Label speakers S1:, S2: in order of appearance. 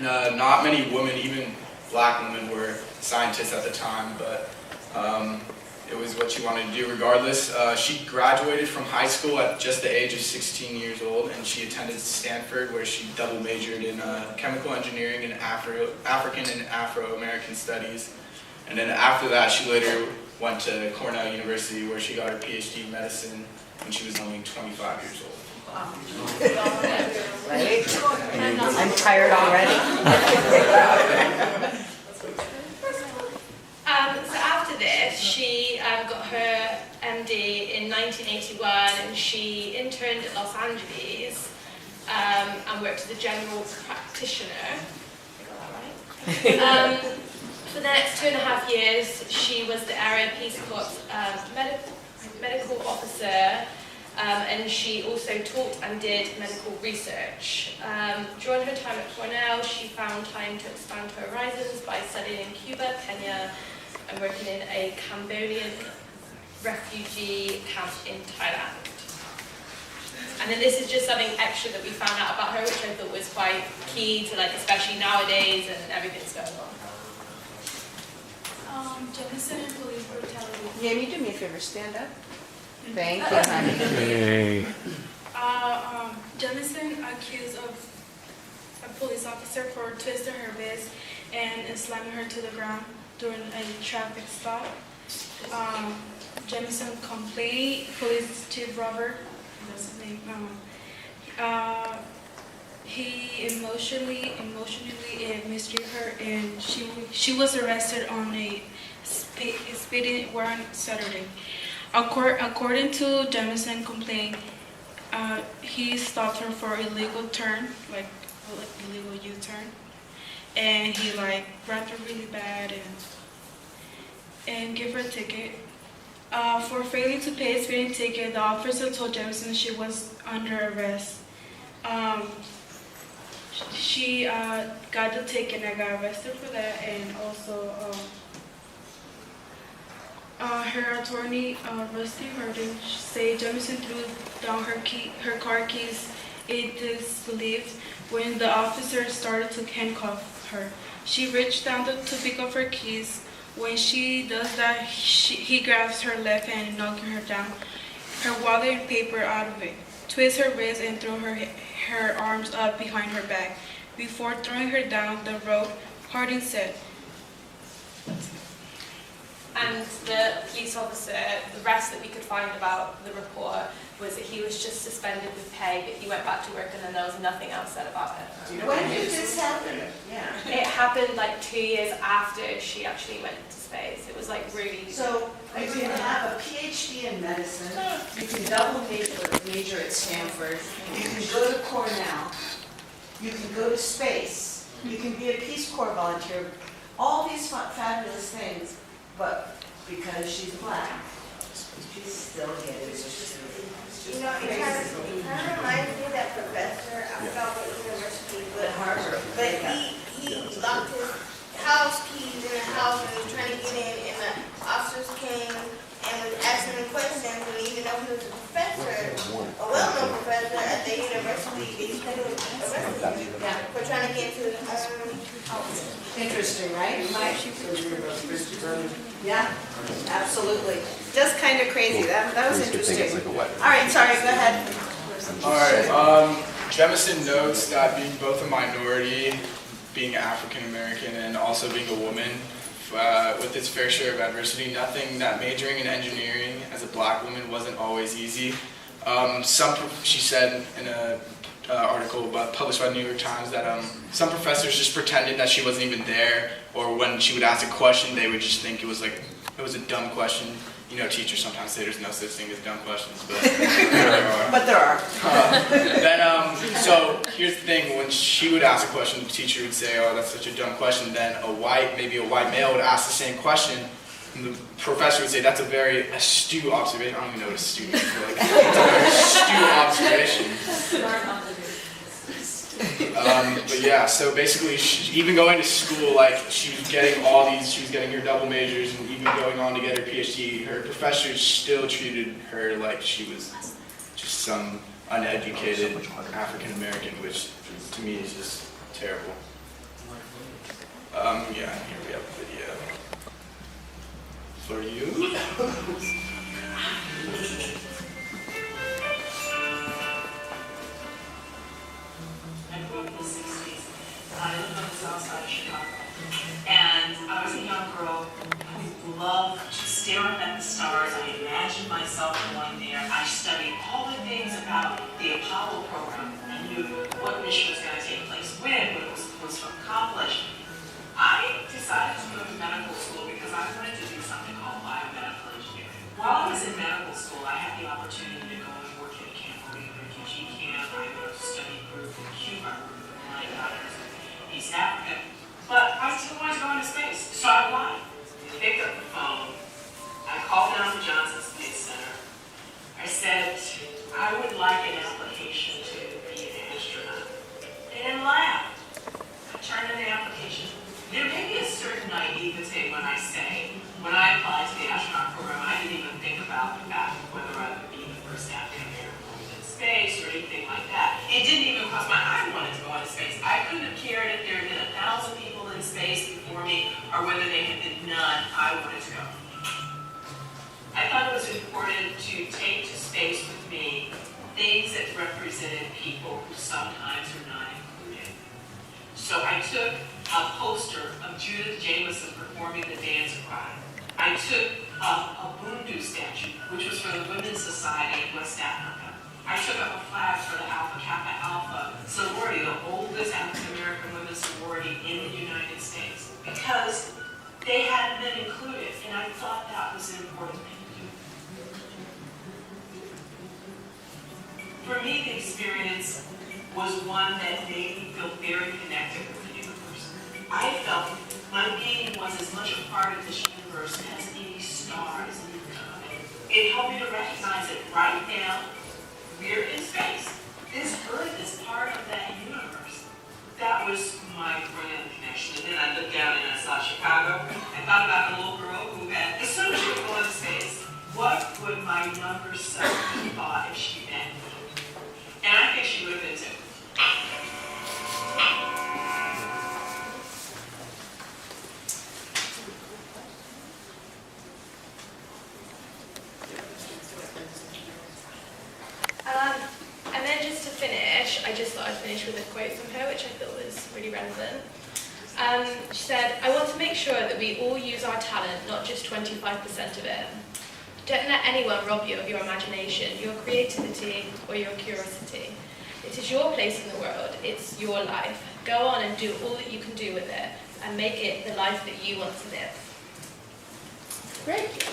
S1: Not many women, even black women, were scientists at the time, but it was what she wanted to do regardless. She graduated from high school at just the age of 16 years old, and she attended Stanford, where she double majored in chemical engineering and African and Afro-American studies. And then after that, she later went to Cornell University, where she got her PhD in medicine when she was only 25 years old.
S2: Right? I'm tired already.
S3: So after this, she got her MD in 1981, and she interned at Los Angeles and worked as a general practitioner. I got that right. For the next 2.5 years, she was the area Peace Corps medical officer, and she also taught and did medical research. During her time at Cornell, she found time to expand her horizons by studying in Cuba, Kenya, and working in a Cambodian refugee camp in Thailand. And then this is just something extra that we found out about her, which I thought was quite key to, like, especially nowadays and everything's going on.
S4: Jemison and police brutality.
S2: Jamie, do me a favor, stand up. Thank you, honey.
S5: Hey.
S4: Jemison accused of a police officer for twisting her wrist and slamming her to the ground during a traffic stop. Jemison complained, police chief Robert, that's his name, he emotionally mistreated her, and she was arrested on a speeding warrant Saturday. According to Jemison complaint, he stopped her for illegal turn, like illegal U-turn, and he grabbed her really bad and gave her a ticket. For failing to pay a speeding ticket, the officer told Jemison she was under arrest. She got the ticket and got arrested for that, and also her attorney, Rusty Harding, said Jemison threw down her car keys in disbelief when the officer started to handcuff her. She reached down to pick up her keys. When she does that, he grabs her left hand, knocking her down, her wallet and paper out of it, twists her wrist and throw her arms up behind her back. Before throwing her down the road, Harding said,
S3: And the police officer, the rest that we could find about the report was that he was just suspended with pay, but he went back to work and then there was nothing else said about it.
S2: When did this happen? Yeah.
S3: It happened like 2 years after she actually went into space. It was like really...
S2: So you can have a PhD in medicine, you can double major at Stanford, you can go to Cornell, you can go to space, you can be a Peace Corps volunteer, all these fabulous things, but because she's black, she's still getting
S6: You know, it kind of reminds me of that professor, I forgot what university, but
S2: Harvard.
S6: But he locked his house keys in the house and was trying to get in, and the officers came and was asking him questions, and even though he was a professor, a well-known professor at the university, they said he was arrested for trying to get into his own house.
S2: Interesting, right? Yeah, absolutely. Just kind of crazy. That was interesting. All right, sorry, go ahead.
S1: All right. Jemison notes that being both a minority, being African American, and also being a woman, with its fair share of adversity, nothing that majoring in engineering as a black woman wasn't always easy. She said in an article published by the New York Times that some professors just pretended that she wasn't even there, or when she would ask a question, they would just think it was a dumb question. You know, teachers sometimes say there's no such thing as dumb questions, but there are.
S2: But there are.
S1: So here's the thing: when she would ask a question, the teacher would say, "Oh, that's such a dumb question." Then maybe a white male would ask the same question, and the professor would say, "That's a very astute observation." I don't even know what astute is, but it's a very astute observation. But yeah, so basically, even going to school, she was getting her double majors, and even going on to get her PhD, her professors still treated her like she was just some uneducated African American, which to me is just terrible. Yeah, here we have a video for you.
S5: I grew up in the 60s. I lived on the south side of Chicago. And I was a young girl who loved to stare up at the stars. I imagined myself going there. I studied all the things about the Apollo program. I knew what mission was going to take place when, what it was supposed to accomplish. I decided to go to medical school because I wanted to do something called biomedical engineering. While I was in medical school, I had the opportunity to go and work at a camp, a refugee camp. I went to study group in Cuba, my daughters in East Africa. But I still wanted to go into space, so I applied. I picked up the phone. I called down to Johnson Space Center. I said, I would like an application to be an astronaut. They didn't laugh. I turned in the application. There may be a certain naivete when I say, when I applied to the astronaut program, I didn't even think about the fact whether I would be the first African American woman in space or anything like that. It didn't even cross my mind I wanted to go into space. I couldn't have cared if there had been 1,000 people in space before me or whether they had been none. I wanted to go. I thought it was important to take to space with me things that represented people who sometimes are not included. So I took a poster of Judith Jamison performing the dance cry. I took a Bundu statue, which was for the Women's Society in West Africa. I took up a flag for the Alpha Kappa Alpha sorority, the oldest African American women's sorority in the United States, because they hadn't been included, and I thought that was an important thing to do. For me, the experience was one that made me feel very connected with the universe. I felt my being was as much a part of this universe as any stars in the sky. It helped me to recognize that right now, we're in space. This Earth is part of that universe. That was my grand connection. And then I looked down and I saw Chicago. I thought about the little girl who had, as soon as she was going to space, what would my younger self have thought if she met me? And I think she would have been too.
S3: And then just to finish, I just thought I'd finish with a quote from her, which I thought was really relevant. She said, I want to make sure that we all use our talent, not just 25% of it. Don't let anyone rob you of your imagination, your creativity, or your curiosity. It is your place in the world. It's your life. Go on and do all that you can do with it, and make it the life that you want to live.
S2: Great.